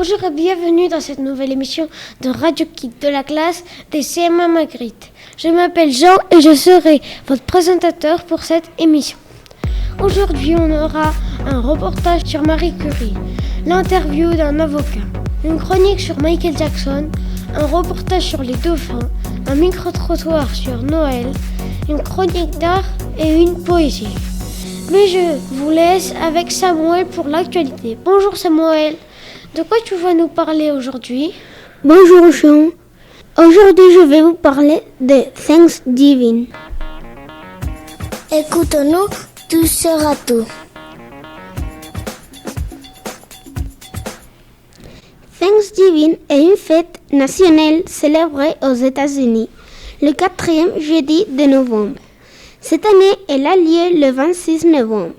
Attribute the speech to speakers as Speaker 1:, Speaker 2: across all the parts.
Speaker 1: Bonjour et bienvenue dans cette nouvelle émission de Radio Kid de la classe des CM1 Magritte. Je m'appelle Jean et je serai votre présentateur pour cette émission. Aujourd'hui, on aura un reportage sur Marie Curie, l'interview d'un avocat, une chronique sur Michael Jackson, un reportage sur les dauphins, un micro-trottoir sur Noël, une chronique d'art et une poésie. Mais je vous laisse avec Samuel pour l'actualité. Bonjour Samuel, de quoi tu vas nous parler aujourd'hui?
Speaker 2: Bonjour Jean, aujourd'hui je vais vous parler de Thanksgiving. Écoute-nous, tout sera tout. Thanksgiving est une fête nationale célébrée aux États-Unis le 4e jeudi de novembre. Cette année, elle a lieu le 26 novembre.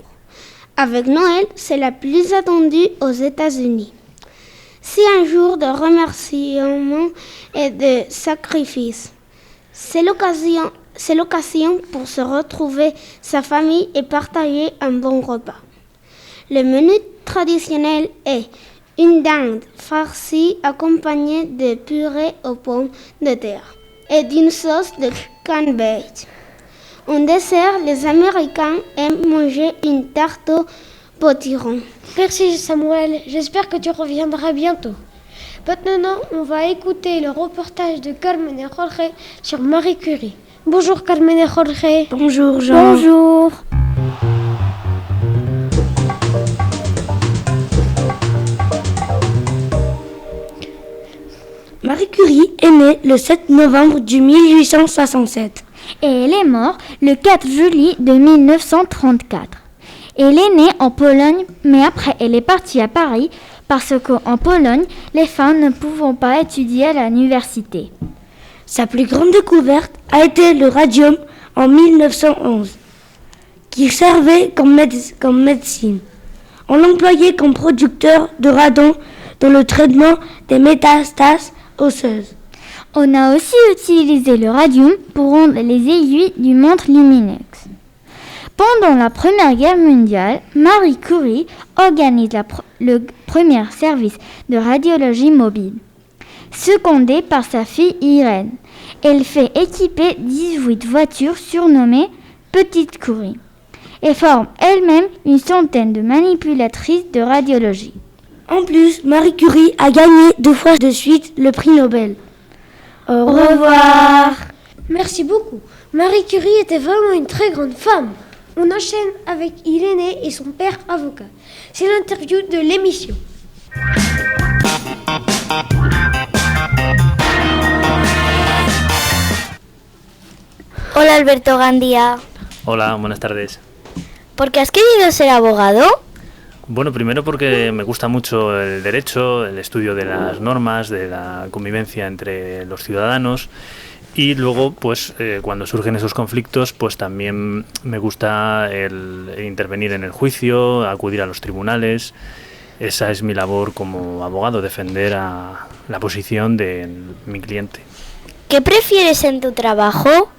Speaker 2: Avec Noël, c'est la plus attendue aux États-Unis. C'est un jour de remerciement et de sacrifice. C'est l'occasion pour se retrouver sa famille et partager un bon repas. Le menu traditionnel est une dinde farcie accompagnée de purée aux pommes de terre et d'une sauce de cranberry. En dessert, les Américains aiment manger une tarte au potiron.
Speaker 1: Merci Samuel, j'espère que tu reviendras bientôt. Maintenant, on va écouter le reportage de Carmen et Jorge sur Marie Curie. Bonjour Carmen et Jorge.
Speaker 2: Bonjour Jean.
Speaker 1: Bonjour.
Speaker 3: Marie Curie est née le 7 novembre de 1867.
Speaker 4: Et elle est morte le 4 juillet de 1934. Elle est née en Pologne, mais après elle est partie à Paris parce qu'en Pologne, les femmes ne pouvaient pas étudier à l'université.
Speaker 3: Sa plus grande découverte a été le radium en 1911, qui servait comme médecine. On l'employait comme producteur de radon dans le traitement des métastases osseuses.
Speaker 4: On a aussi utilisé le radium pour rendre les aiguilles du montre lumineuse. Pendant la Première Guerre mondiale, Marie Curie organise le premier service de radiologie mobile. Secondée par sa fille Irène, elle fait équiper 18 voitures surnommées Petite Curie et forme elle-même une centaine de manipulatrices de radiologie.
Speaker 3: En plus, Marie Curie a gagné 2 fois de suite le prix Nobel.
Speaker 4: Au revoir.
Speaker 1: Merci beaucoup. Marie Curie était vraiment une très grande femme. On enchaîne avec Irénée et son père avocat. C'est l'interview de l'émission.
Speaker 2: Hola Alberto Gandía.
Speaker 5: Hola, buenas tardes.
Speaker 2: ¿Por qué has querido ser abogado?
Speaker 5: Bueno, primero porque me gusta mucho el derecho, el estudio de las normas, de la convivencia entre los ciudadanos y luego, pues, cuando surgen esos conflictos, pues también me gusta el intervenir en el juicio, acudir a los tribunales. Esa es mi labor como abogado, defender a la posición de mi cliente.
Speaker 2: ¿Qué prefieres en tu trabajo?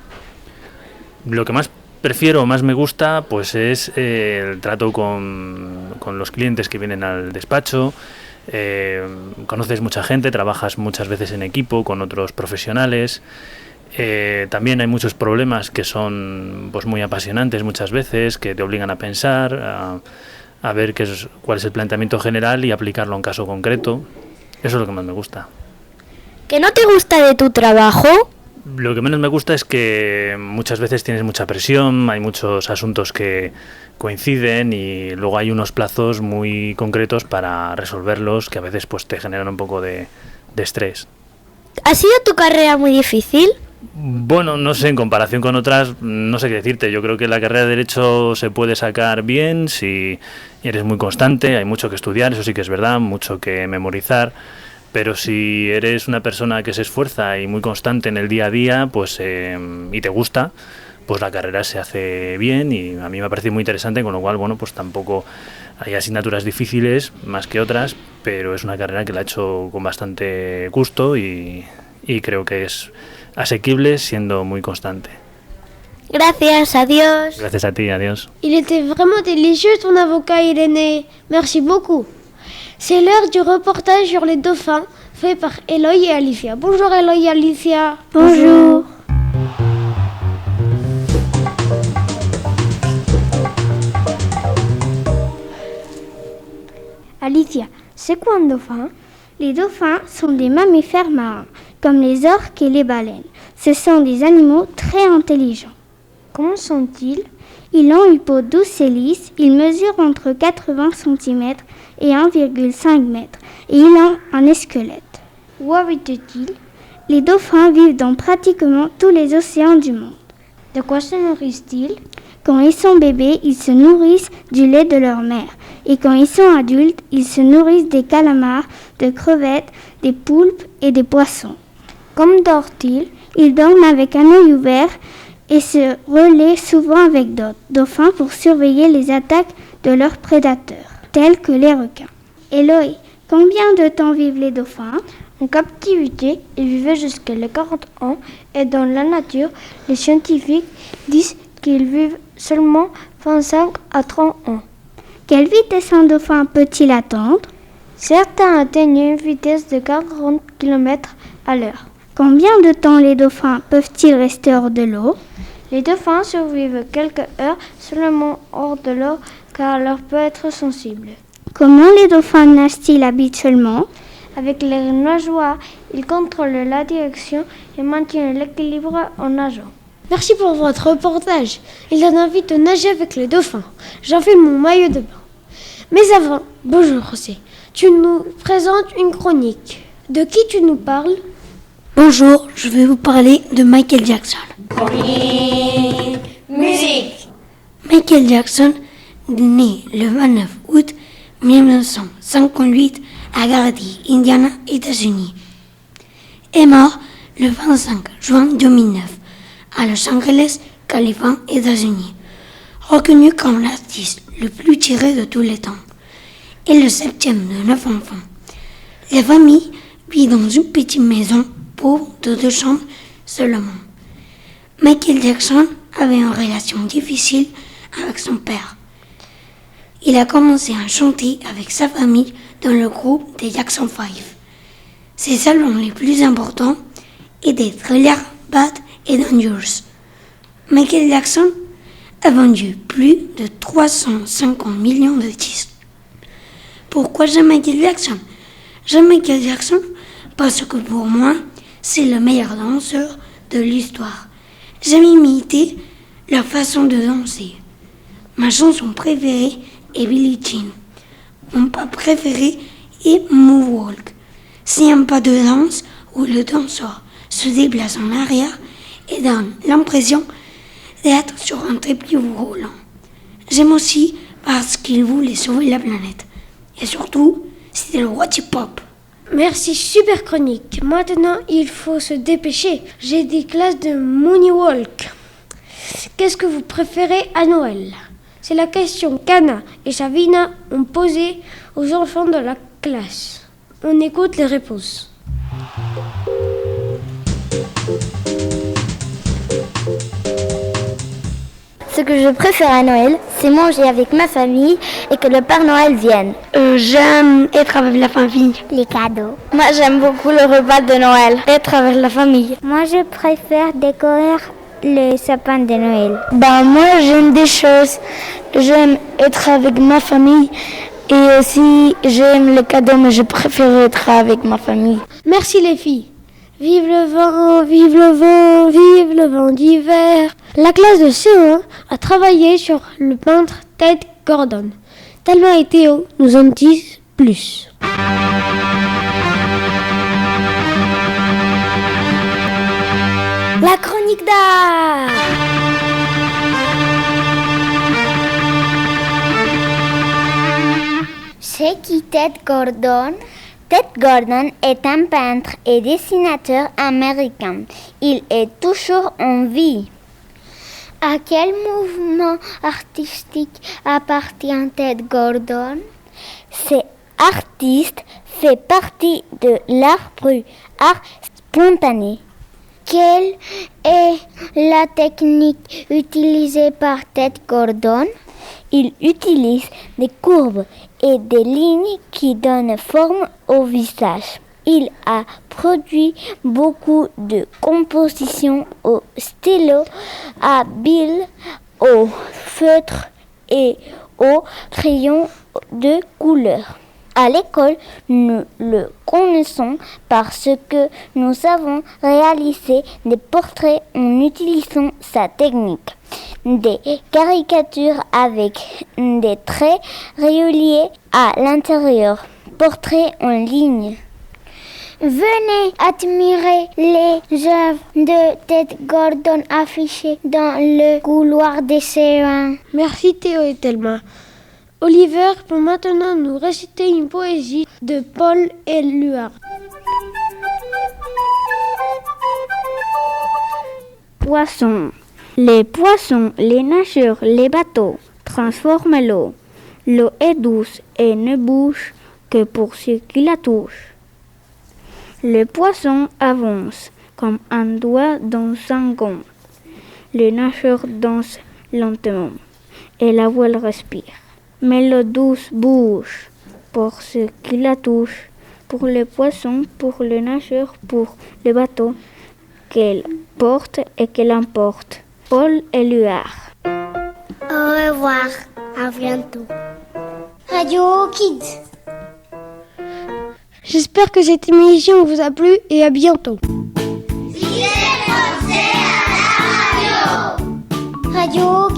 Speaker 5: Lo que más prefiero, más me gusta, pues es el trato con los clientes que vienen al despacho. Conoces mucha gente, trabajas muchas veces en equipo con otros profesionales. También hay muchos problemas que son pues muy apasionantes muchas veces, que te obligan a pensar, a ver cuál es el planteamiento general y aplicarlo a un caso concreto. Eso es lo que más me gusta.
Speaker 2: ¿Qué no te gusta de tu trabajo?
Speaker 5: Lo que menos me gusta es que muchas veces tienes mucha presión, hay muchos asuntos que coinciden y luego hay unos plazos muy concretos para resolverlos que a veces pues te generan un poco de estrés.
Speaker 2: ¿Ha sido tu carrera muy difícil?
Speaker 5: Bueno, no sé, en comparación con otras, no sé qué decirte. Yo creo que la carrera de Derecho se puede sacar bien si eres muy constante, hay mucho que estudiar, eso sí que es verdad, mucho que memorizar. Pero si eres una persona que se esfuerza y muy constante en el día a día, pues y te gusta, pues la carrera se hace bien y a mí me ha parecido muy interesante, con lo cual, bueno, pues tampoco hay asignaturas difíciles más que otras, pero es una carrera que la he hecho con bastante gusto y creo que es asequible siendo muy constante.
Speaker 2: Gracias, adiós.
Speaker 5: Gracias a ti, adiós.
Speaker 1: Il était vraiment délicieux ton avocat Irénée. Merci beaucoup. C'est l'heure du reportage sur les dauphins, fait par Eloy et Alicia. Bonjour Eloy et Alicia.
Speaker 4: Bonjour.
Speaker 2: Alicia, c'est quoi un dauphin? Les dauphins sont des mammifères marins, comme les orques et les baleines. Ce sont des animaux très intelligents. Comment sont-ils? Ils ont une peau douce et lisse, ils mesurent entre 80 cm et 1,5 m et ils ont un squelette. Où habitent-ils? Les dauphins vivent dans pratiquement tous les océans du monde. De quoi se nourrissent-ils? Quand ils sont bébés, ils se nourrissent du lait de leur mère. Et quand ils sont adultes, ils se nourrissent des calamars, de crevettes, des poulpes et des poissons. Comme dorment-ils? Ils dorment avec un œil ouvert et se relaient souvent avec d'autres dauphins pour surveiller les attaques de leurs prédateurs, tels que les requins. Eloy, combien de temps vivent les dauphins? En captivité, ils vivaient jusqu'à les 40 ans et dans la nature, les scientifiques disent qu'ils vivent seulement 25 à 30 ans. Quelle vitesse un dauphin peut-il atteindre? Certains atteignent une vitesse de 40 km à l'heure. Combien de temps les dauphins peuvent-ils rester hors de l'eau? Les dauphins survivent quelques heures seulement hors de l'eau car leur peau peut être sensible. Comment les dauphins nagent-ils habituellement? Avec les nageoires, ils contrôlent la direction et maintiennent l'équilibre en nageant.
Speaker 1: Merci pour votre reportage. Il donne envie de nager avec les dauphins. J'enfile mon maillot de bain. Mais avant, bonjour José. Tu nous présentes une chronique. De qui tu nous parles?
Speaker 3: Bonjour, je vais vous parler de Michael Jackson.
Speaker 6: Musique.
Speaker 3: Michael Jackson, né le 29 août 1958 à Gardner, Indiana, États-Unis, est mort le 25 juin 2009 à Los Angeles, Californie, États-Unis. Reconnu comme l'artiste le plus tiré de tous les temps et le 7e de 9 enfants. La famille vit dans une petite maison pauvre de 2 chambres seulement. Michael Jackson avait une relation difficile avec son père. Il a commencé à chanter avec sa famille dans le groupe des Jackson 5. Ses albums les plus importants étaient Thriller, Bad et Dangerous. Michael Jackson a vendu plus de 350 millions de disques. Pourquoi j'aime Michael Jackson? J'aime Michael Jackson parce que pour moi, c'est le meilleur danseur de l'histoire. J'aime imiter leur façon de danser. Ma chanson préférée est Billie Jean. Mon pas préféré est Moonwalk. C'est un pas de danse où le danseur se déplace en arrière et donne l'impression d'être sur un trépied roulant. J'aime aussi parce qu'il voulait sauver la planète. Et surtout, c'était le roi du pop.
Speaker 1: Merci, super chronique. Maintenant, il faut se dépêcher. J'ai des classes de Moonwalk. Qu'est-ce que vous préférez à Noël? C'est la question qu'Anna et Savina ont posée aux enfants de la classe. On écoute les réponses.
Speaker 4: Ce que je préfère à Noël, c'est manger avec ma famille et que le Père Noël vienne.
Speaker 3: J'aime être avec la famille.
Speaker 2: Les cadeaux.
Speaker 4: Moi, j'aime beaucoup le repas de Noël. Être avec la famille.
Speaker 2: Moi, je préfère décorer le sapin de Noël.
Speaker 3: Moi, j'aime des choses. J'aime être avec ma famille et aussi j'aime les cadeaux, mais je préfère être avec ma famille.
Speaker 1: Merci les filles. Vive le vent, vive le vent, vive le vent d'hiver. La classe de CE1 a travaillé sur le peintre Ted Gordon. Thelma et Théo nous en disent plus.
Speaker 4: La chronique d'art.
Speaker 2: C'est qui Ted Gordon? Ted Gordon est un peintre et dessinateur américain. Il est toujours en vie. À quel mouvement artistique appartient Ted Gordon? Cet artiste fait partie de l'art brut, art spontané. Quelle est la technique utilisée par Ted Gordon? Il utilise des courbes
Speaker 6: et des lignes qui donnent forme au visage. Il a produit beaucoup de compositions au stylo, à bille, au feutre et au crayon de couleur. À l'école, nous le connaissons parce que nous avons réalisé des portraits en utilisant sa technique. Des caricatures avec des traits réguliers à l'intérieur. Portraits en ligne.
Speaker 1: Venez admirer les œuvres de Ted Gordon affichées dans le couloir des C1.
Speaker 2: Merci Théo et Thelma. Oliver peut maintenant nous réciter une poésie de Paul Éluard.
Speaker 7: Poissons. Les poissons, les nageurs, les bateaux transforment l'eau. L'eau est douce et ne bouge que pour ceux qui la touchent. Le poisson avance comme un doigt dans un gond. Le nageur danse lentement et la voile respire. Mais l'eau douce bouge pour ceux qui la touchent, pour les poissons, pour le nageur, pour le bateau qu'elle porte et qu'elle emporte. Paul Éluard.
Speaker 1: Au revoir, à bientôt. Radio Kids.
Speaker 2: J'espère que cette émission vous a plu et à bientôt.
Speaker 1: Radio